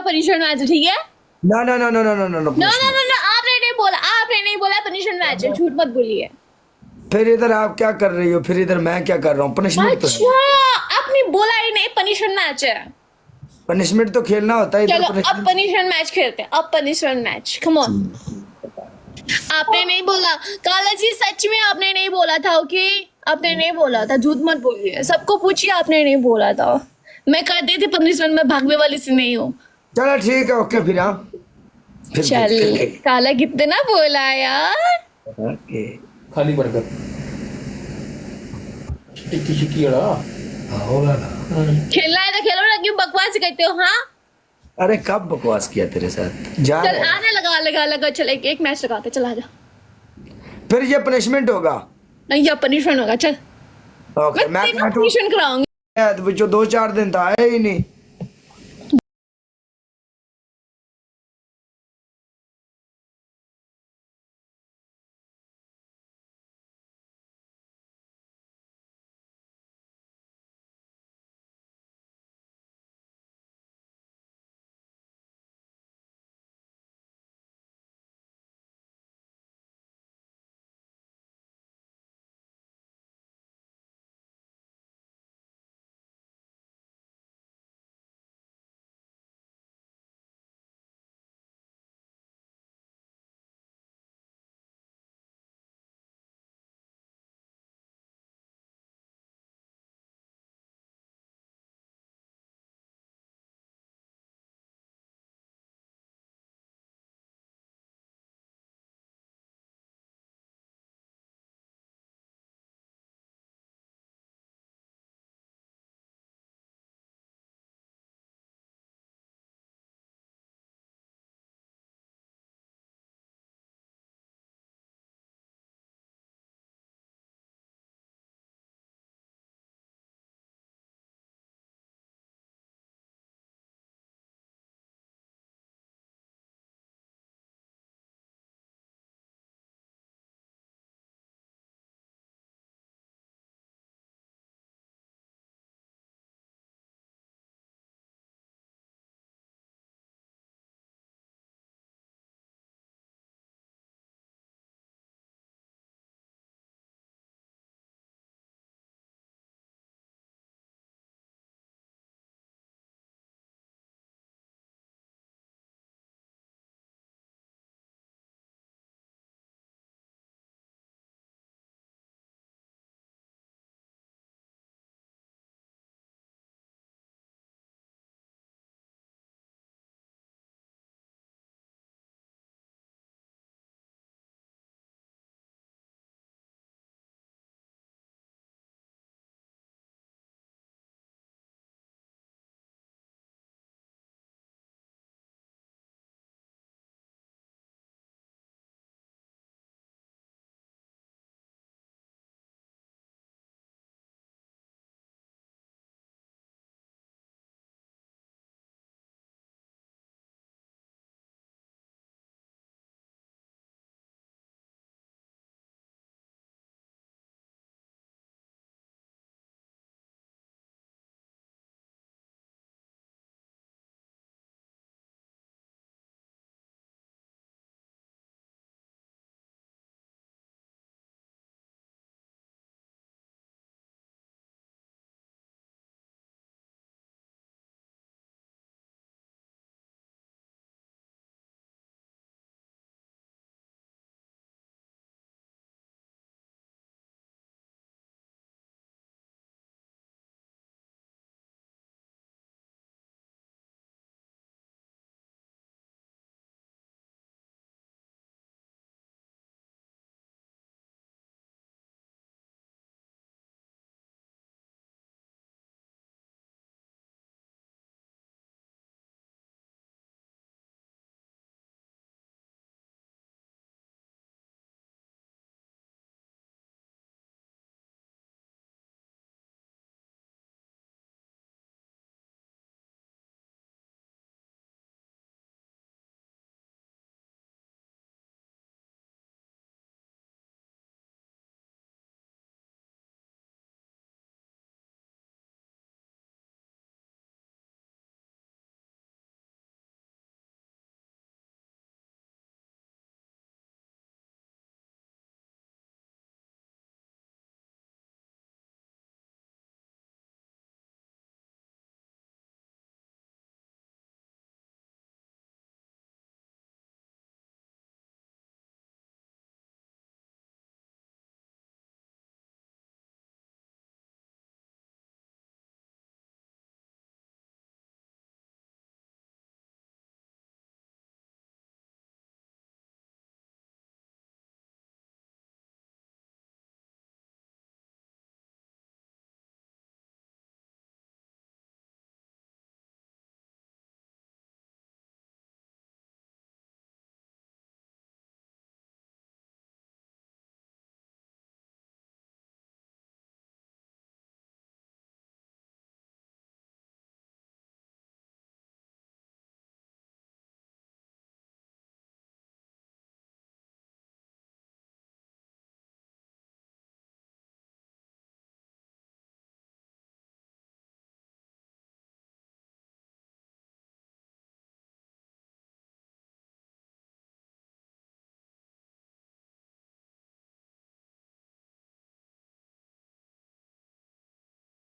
Punishment match है, ठीक है? ना ना ना ना ना ना ना नो नो नो नो, आपने नहीं बोला पनिशमेंट मैच है, झूठ मत बोलिए। फिर इधर आप क्या कर रही हो, फिर इधर मैं क्या कर रहा हूँ? पनिशमेंट तो है, अच्छा, आपने बोला ही नहीं पनिशमेंट मैच है। पनिशमेंट तो खेलना होता है इधर। चलो अब पनिशमेंट मैच खेलते हैं, अब पनिशमेंट मैच, कम ऑन। आपने नहीं बोला काला जी, सच में आपने नहीं बोला था, ओके? आपने नहीं बोला था, झूठ मत बोलिए, सबको पूछिए, आपने नहीं बोला था। मैं करती थी पनिशमेंट, मैं भागने वाली से नहीं हूँ। चलो ठीक है, ओके फिर। हाँ फिर चल, काला कितना बोला यार। ओके। खाली बर्गर टिक्की शिक्की वाला होगा ना। खेलना है तो खेलो ना, क्यों बकवास करते हो? हाँ अरे कब बकवास किया तेरे साथ, जा चल, रहा है। आना, लगा चल, एक मैच लगाते, चल आजा। फिर ये पनिशमेंट होगा। नहीं, या पनिशमेंट होगा, चल। ओके मैं तेरा पनिशमेंट कराऊंगी। जो 2-4 दिन था आया ही नहीं।